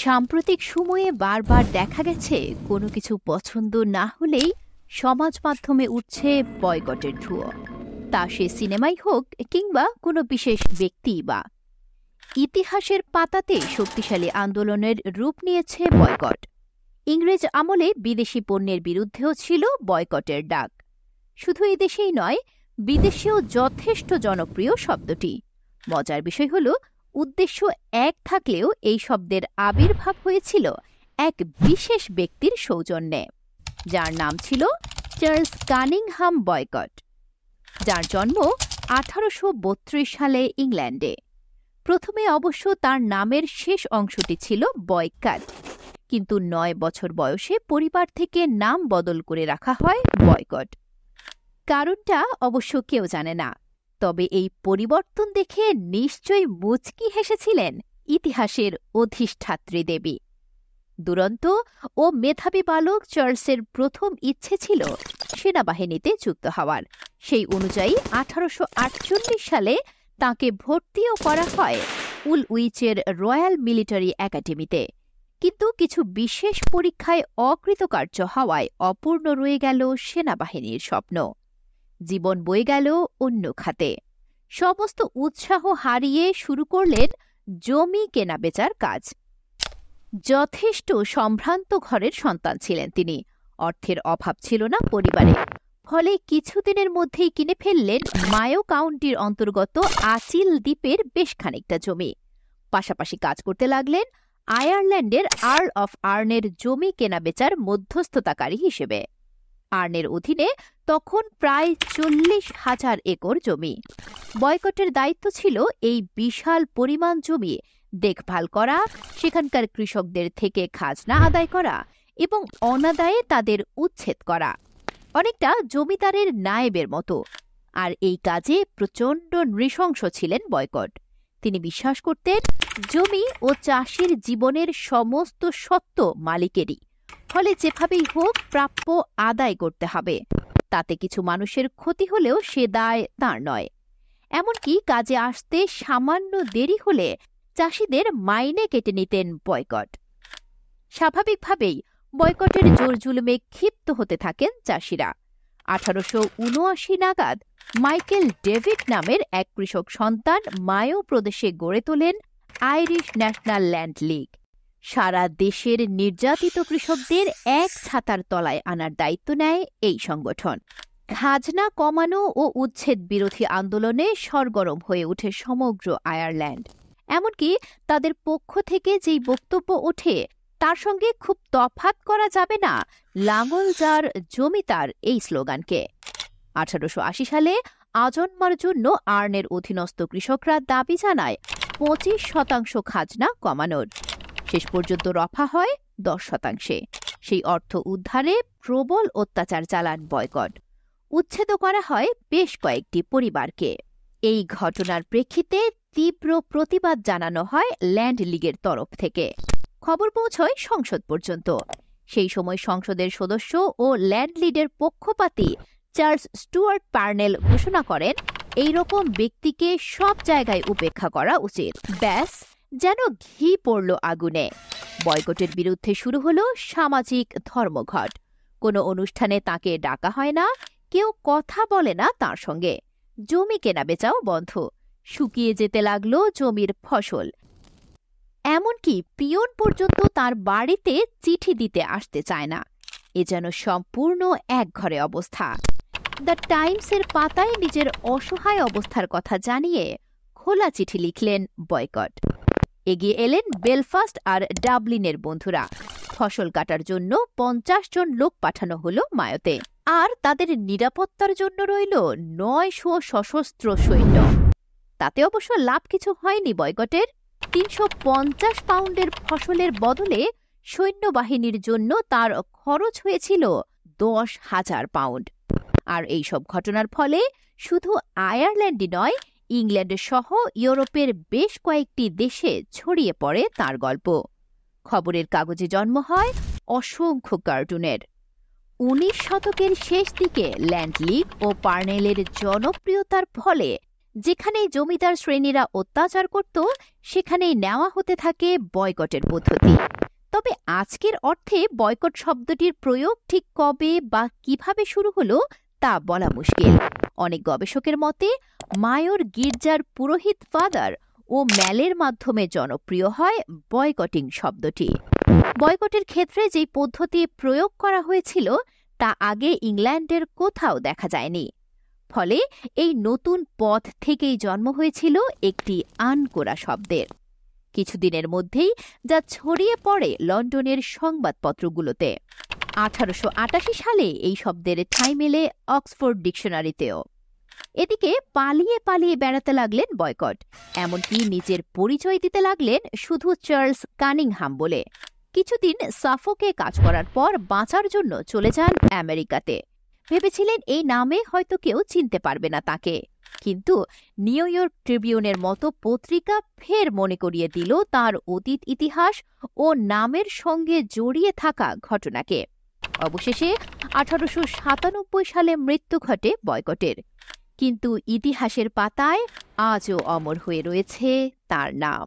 সাম্প্রতিক সময়ে বারবার দেখা গেছে কোনো কিছু পছন্দ না হলেই সমাজ মাধ্যমে উঠছে বয়কটের ধুয়ো। তা সে সিনেমাই হোক কিংবা কোনো বিশেষ ব্যক্তি বা ইতিহাসের পাতাতে শক্তিশালী আন্দোলনের রূপ নিয়েছে বয়কট। ইংরেজ আমলে বিদেশি পণ্যের বিরুদ্ধেও ছিল বয়কটের ডাক। শুধু এদেশেই নয়, বিদেশেও যথেষ্ট জনপ্রিয় শব্দটি। মজার বিষয় হল, উদ্দেশ্য এক থাকলেও এই শব্দের আবির্ভাব হয়েছিল এক বিশেষ ব্যক্তির সৌজন্যে, যার নাম ছিল চার্লস কানিংহাম বয়কট, যার জন্ম 1832 সালে ইংল্যান্ডে। প্রথমে অবশ্য তার নামের শেষ অংশটি ছিল বয়কাট, কিন্তু 9 বছর বয়সে পরিবার থেকে নাম বদল করে রাখা হয় বয়কট। কারণটা অবশ্য কেউ জানে না, তবে এই পরিবর্তন দেখে নিশ্চয়ই মুচকি হেসেছিলেন ইতিহাসের অধিষ্ঠাত্রী দেবী। দুরন্ত ও মেধাবী বালক চার্লসের প্রথম ইচ্ছে ছিল সেনাবাহিনীতে যুক্ত হওয়ার। সেই অনুযায়ী 1848 সালে তাঁকে ভর্তিও করা হয় উলউইচের রয়্যাল মিলিটারি একাডেমিতে। কিন্তু কিছু বিশেষ পরীক্ষায় অকৃতকার্য হওয়ায় অপূর্ণ রয়ে গেল সেনাবাহিনীর স্বপ্ন। জীবন বয়ে গেল অন্য খাতে। সমস্ত উৎসাহ হারিয়ে শুরু করলেন জমি কেনাবেচার কাজ। যথেষ্ট সম্ভ্রান্ত ঘরের সন্তান ছিলেন তিনি। অর্থের অভাব ছিল না পরিবারে, ফলে কিছুদিনের মধ্যেই কিনে ফেললেন মায়ো কাউন্টির অন্তর্গত আচিল দ্বীপের বেশ খানিকটা জমি। পাশাপাশি কাজ করতে লাগলেন আয়ারল্যান্ডের আর্ল অফ আর্নের জমি কেনাবেচার মধ্যস্থতাকারী হিসেবে। আর্নের অধীনে তখন প্রায় 40,000 একর জমি। বয়কটের দায়িত্ব ছিল এই বিশাল পরিমাণ জমি দেখভাল করা, সেখানকার কৃষকদের থেকে খাজনা আদায় করা এবং অনাদায়ে তাদের উচ্ছেদ করা, অনেকটা জমিদারের নায়েবের মতো। আর এই কাজে প্রচণ্ড নৃশংস ছিলেন বয়কট। তিনি বিশ্বাস করতেন জমি ও চাষির জীবনের সমস্ত সত্ত্ব মালিকেরই, ফলে যেভাবেই হোক প্রাপ্য আদায় করতে হবে। তাতে কিছু মানুষের ক্ষতি হলেও সে দায় তাঁর নয়। এমনকি কাজে আসতে সামান্য দেরি হলে চাষিদের মাইনে কেটে নিতেন বয়কট। স্বাভাবিকভাবেই বয়কটের জোর জুলুমে ক্ষিপ্ত হতে থাকেন চাষিরা। 1879 নাগাদ মাইকেল ডেভিড নামের এক কৃষক সন্তান মায়ো প্রদেশে গড়ে তোলেন আইরিশ ন্যাশনাল ল্যান্ড লীগ। সারা দেশের নির্যাতিত কৃষকদের এক ছাতার তলায় আনার দায়িত্ব নেয় এই সংগঠন। খাজনা কমানো ও উচ্ছেদ বিরোধী আন্দোলনে সরগরম হয়ে ওঠে সমগ্র আয়ারল্যান্ড। এমনকি তাদের পক্ষ থেকে যেই বক্তব্য ওঠে তার সঙ্গে খুব তফাৎ করা যাবে না লাঙল যার জমি তার এই স্লোগানকে। 1880 সালে আজন্মার জন্য আর্নের অধীনস্থ কৃষকরা দাবি জানায় 25% খাজনা কমানোর। শেষ পর্যন্ত রফা হয় 10%। সেই অর্থ উদ্ধারে প্রবল অত্যাচার চালান বয়কট। উচ্ছেদ করা হয় বেশ কয়েকটি পরিবারকে। এই ঘটনার প্রেক্ষিতে তীব্র প্রতিবাদ জানানো হয় ল্যান্ড লীগের তরফ থেকে। খবর পৌঁছয় সংসদ পর্যন্ত। সেই সময় সংসদের সদস্য ও ল্যান্ড লীগের পক্ষপাতী চার্লস স্টুয়ার্ট পার্নেল ঘোষণা করেন এই রকম ব্যক্তিকে সব জায়গায় উপেক্ষা করা উচিত। ব্যাস, যেন ঘি পড়ল আগুনে। বয়কটের বিরুদ্ধে শুরু হলো সামাজিক ধর্মঘট। কোনো অনুষ্ঠানে তাকে ডাকা হয় না, কেউ কথা বলে না তার সঙ্গে। জমি কেনাবেচাও বন্ধ। শুকিয়ে যেতে লাগলো জমির ফসল। এমনকি পিয়ন পর্যন্ত তার বাড়িতে চিঠি দিতে আসতে চায় না। এ যেন সম্পূর্ণ একঘরে অবস্থা। দ্য টাইমসের পাতায় নিজের অসহায় অবস্থার কথা জানিয়ে খোলা চিঠি লিখলেন বয়কট। এগিয়ে এলেন বেলফাস্ট আর ডাবলিনের বন্ধুরা। ফসল কাটার জন্য 50 জন লোক পাঠানো হলো মায়োতে, আর তাদের নিরাপত্তার জন্য রইল 900 সশস্ত্র সৈন্য। তাতে অবশ্য লাভ কিছু হয়নি বয়কটের। 350 পাউন্ডের ফসলের বদলে সৈন্যবাহিনীর জন্য তার খরচ হয়েছিল 10,000 পাউন্ড। আর এই সব ঘটনার ফলে শুধু আয়ারল্যান্ডই নয়, ইংল্যান্ড সহ ইউরোপের বেশ কয়েকটি দেশে ছড়িয়ে পড়ে তার গল্প। খবরের কাগজে জন্ম হয় অসংখ্য কার্টুনের। 19 শতকের শেষ দিকে ল্যান্ড লীগ ও পার্নেলের জনপ্রিয়তার ফলে যেখানে জমিদার শ্রেণীরা অত্যাচার করত সেখানেই নেওয়া হতে থাকে বয়কটের পদ্ধতি। তবে আজকের অর্থে বয়কট শব্দটির প্রয়োগ ঠিক কবে বা কিভাবে শুরু হলো তা বলা মুশকিল। অনেক গবেষকের মতে মায়োর গির্জার পুরোহিত ফাদার ও ম্যালের মাধ্যমে জনপ্রিয় হয় বয়কটিং শব্দটি। বয়কটের ক্ষেত্রে যেই পদ্ধতি প্রয়োগ করা হয়েছিল তা আগে ইংল্যান্ডের কোথাও দেখা যায়নি। ফলে এই নতুন পথ থেকেই জন্ম হয়েছিল একটি আনকোরা শব্দের। কিছুদিনের মধ্যেই যা ছড়িয়ে পড়ে লন্ডনের সংবাদপত্রগুলোতে। 1888 সালে এই শব্দের ঠাঁই মেলে অক্সফোর্ড ডিকশনারিতেও। এদিকে পালিয়ে পালিয়ে বেড়াতে লাগলেন বয়কট, এমনকি নিজের পরিচয় দিতে লাগলেন শুধু চার্লস কানিংহাম বলে। কিছুদিন সাফোকে কাজ করার পর বাঁচার জন্য চলে যান আমেরিকাতে। ভেবেছিলেন এই নামে হয়তো কেউ চিনতে পারবে না তাকে, কিন্তু নিউ ইয়র্ক ট্রিবিউনের মতো পত্রিকা ফের মনে করিয়ে দিল তার অতীত ইতিহাস ও নামের সঙ্গে জড়িয়ে থাকা ঘটনাকে। অবশেষে 1897 সালে মৃত্যু ঘটে বয়কটের, কিন্তু ইতিহাসের পাতায় আজও অমর হয়ে রয়েছে তার নাম।